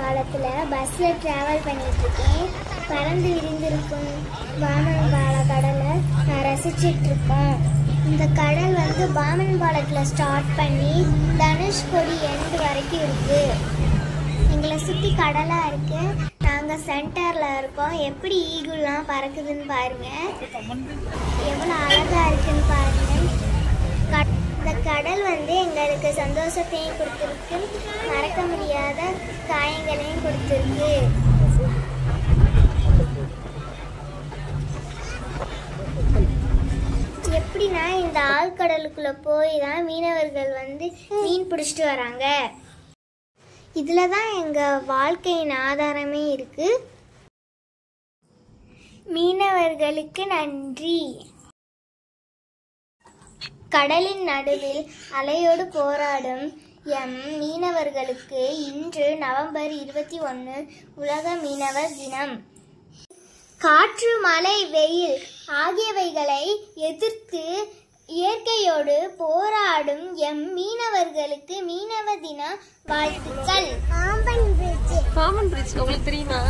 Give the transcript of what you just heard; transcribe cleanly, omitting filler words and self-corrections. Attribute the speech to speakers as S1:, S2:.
S1: பாலத்தில் பஸ்ஸில் ட்ராவல் பண்ணிகிட்ருக்கேன். பறந்து விரிந்திருக்கும் பாமன் பால கடலை ரசிச்சிட்ருக்கோம். இந்த கடல் வந்து பாமன் பாலத்தில் ஸ்டார்ட் பண்ணி தனுஷ்கோடி எண்டு வரைக்கும் இருக்குது. எங்களை சுற்றி கடலாக இருக்குது. நாங்கள் சென்டரில் இருக்கோம். எப்படி ஈகுல்லாம் பறக்குதுன்னு பாருங்கள், எவ்வளோ அழகாக இருக்குன்னு பாருங்கள். இந்த கடல் வந்து எங்களுக்கு சந்தோஷத்தையும் கொடுத்துருக்கு, மறக்க முடியாத காயங்களையும் கொடுத்துருக்கு. எப்படின்னா இந்த ஆழ்கடலுக்குள்ளே போய் தான் மீனவர்கள் வந்து மீன் பிடிச்சிட்டு வராங்க. இதில் தான் எங்கள் வாழ்க்கையின் ஆதாரமே இருக்குது. மீனவர்களுக்கு நன்றி. கடலின் நடுவில் அலையோடு போராடும் எம் மீனவர்களுக்கு இன்று நவம்பர் 21 உலக மீனவர் தினம். காற்று, மழை, வெயில் ஆகியவைகளை எதிர்த்து இயற்கையோடு போராடும் எம் மீனவர்களுக்கு மீனவ தின வாழ்த்துக்கள்.
S2: பாம்பன் பிரிட்ஜ் உங்களுக்கு தெரியுமா?